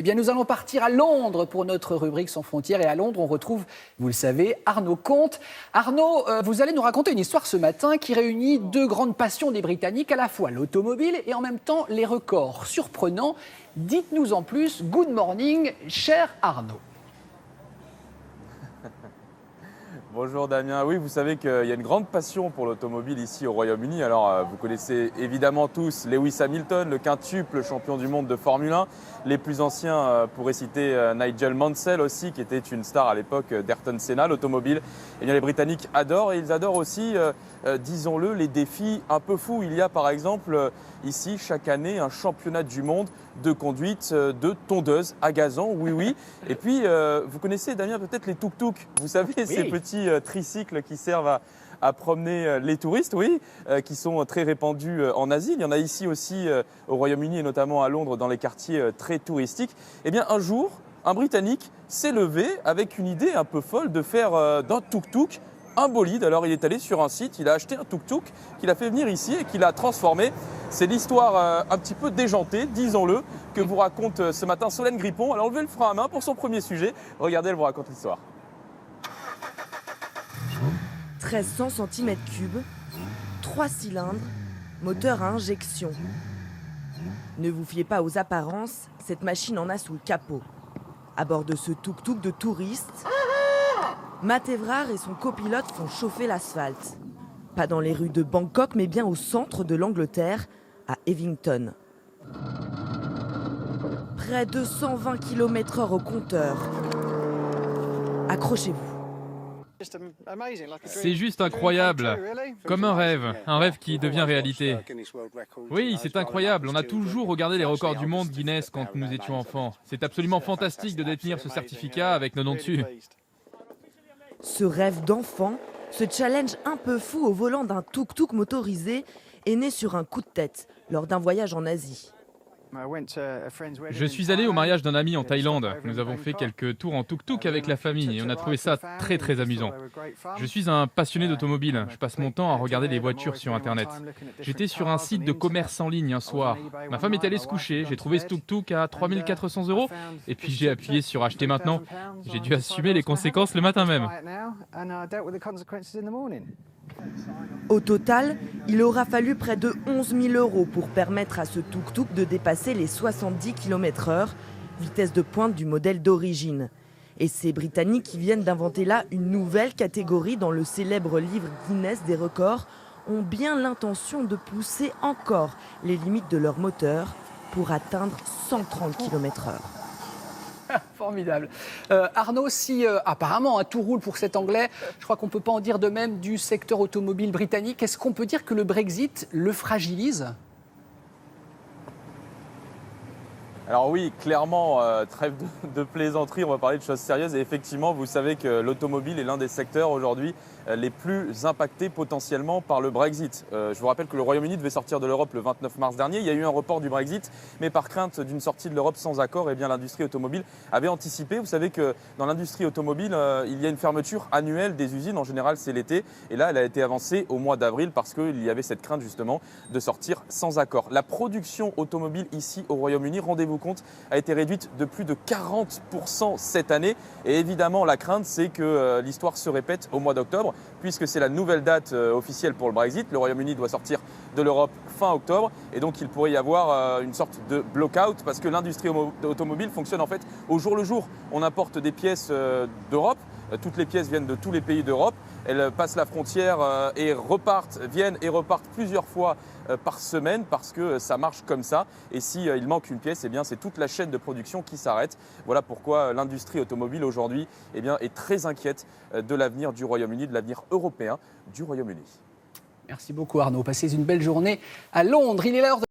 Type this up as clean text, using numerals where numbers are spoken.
Eh bien, nous allons partir à Londres pour notre rubrique Sans frontières. Et à Londres, on retrouve, vous le savez, Arnaud Comte. Arnaud, vous allez nous raconter une histoire ce matin qui réunit deux grandes passions des Britanniques, à la fois l'automobile et en même temps les records surprenants. Dites-nous en plus. Good morning, cher Arnaud. Bonjour Damien, oui vous savez qu'il y a une grande passion pour l'automobile ici au Royaume-Uni. Alors vous connaissez évidemment tous Lewis Hamilton, le quintuple champion du monde de Formule 1. Les plus anciens pourraient citer Nigel Mansell aussi, qui était une star à l'époque d'Ayrton Senna. L'automobile, eh bien les Britanniques adorent, et ils adorent aussi, disons-le, les défis un peu fous. Il y a par exemple ici chaque année un championnat du monde de conduite de tondeuse à gazon, oui. Et puis vous connaissez Damien peut-être les tuk-tuk, vous savez, oui. Ces petits tricycles qui servent à promener les touristes, oui, qui sont très répandus en Asie. Il y en a ici aussi au Royaume-Uni et notamment à Londres dans les quartiers très touristiques. Eh bien un jour, un Britannique s'est levé avec une idée un peu folle de faire d'un tuk-tuk un bolide. Alors il est allé sur un site, il a acheté un tuk-tuk qu'il a fait venir ici et qu'il a transformé. C'est l'histoire un petit peu déjantée, disons-le, que vous raconte ce matin Solène Grippon. Alors levez le frein à main pour son premier sujet. Regardez, elle vous raconte l'histoire. 1300 cm3, 3 cylindres, moteur à injection. Ne vous fiez pas aux apparences, cette machine en a sous le capot. À bord de ce tuk-tuk de touristes, Matt Evrard et son copilote font chauffer l'asphalte. Pas dans les rues de Bangkok, mais bien au centre de l'Angleterre, à Evington. Près de 120 km/h au compteur. Accrochez-vous. C'est juste incroyable, comme un rêve qui devient réalité. Oui, c'est incroyable, on a toujours regardé les records du monde Guinness quand nous étions enfants. C'est absolument fantastique de détenir ce certificat avec nos noms dessus. Ce rêve d'enfant, ce challenge un peu fou au volant d'un tuk-tuk motorisé est né sur un coup de tête lors d'un voyage en Asie. Je suis allé au mariage d'un ami en Thaïlande. Nous avons fait quelques tours en tuk-tuk avec la famille et on a trouvé ça très amusant. Je suis un passionné d'automobile. Je passe mon temps à regarder les voitures sur Internet. J'étais sur un site de commerce en ligne un soir. Ma femme est allée se coucher. J'ai trouvé ce tuk-tuk à 3 400 € et puis j'ai appuyé sur acheter maintenant. J'ai dû assumer les conséquences le matin même. Au total, il aura fallu près de 11 000 € pour permettre à ce tuk-tuk de dépasser les 70 km/h, vitesse de pointe du modèle d'origine. Et ces Britanniques qui viennent d'inventer là une nouvelle catégorie dans le célèbre livre Guinness des records ont bien l'intention de pousser encore les limites de leur moteur pour atteindre 130 km/h. Formidable. Arnaud, si apparemment tout roule pour cet Anglais, je crois qu'on ne peut pas en dire de même du secteur automobile britannique. Est-ce qu'on peut dire que le Brexit le fragilise ? Alors oui, clairement, trêve de plaisanterie, on va parler de choses sérieuses. Et effectivement, vous savez que l'automobile est l'un des secteurs aujourd'hui les plus impactés potentiellement par le Brexit. Je vous rappelle que le Royaume-Uni devait sortir de l'Europe le 29 mars dernier. Il y a eu un report du Brexit, mais par crainte d'une sortie de l'Europe sans accord, eh bien, l'industrie automobile avait anticipé. Vous savez que dans l'industrie automobile, il y a une fermeture annuelle des usines. En général, c'est l'été. Et là, elle a été avancée au mois d'avril parce qu'il y avait cette crainte justement de sortir sans accord. La production automobile ici au Royaume-Uni, rendez-vous compte, a été réduite de plus de 40% cette année. Et évidemment, la crainte, c'est que l'histoire se répète au mois d'octobre, puisque c'est la nouvelle date officielle pour le Brexit. Le Royaume-Uni doit sortir de l'Europe fin octobre. Et donc, il pourrait y avoir une sorte de block-out, parce que l'industrie automobile fonctionne en fait au jour le jour. On importe des pièces d'Europe. Toutes les pièces viennent de tous les pays d'Europe. Elles passent la frontière et viennent et repartent plusieurs fois par semaine parce que ça marche comme ça. Et s'il manque une pièce, eh bien, c'est toute la chaîne de production qui s'arrête. Voilà pourquoi l'industrie automobile aujourd'hui est très inquiète de l'avenir du Royaume-Uni, de l'avenir européen du Royaume-Uni. Merci beaucoup Arnaud. Passez une belle journée à Londres. Il est l'heure de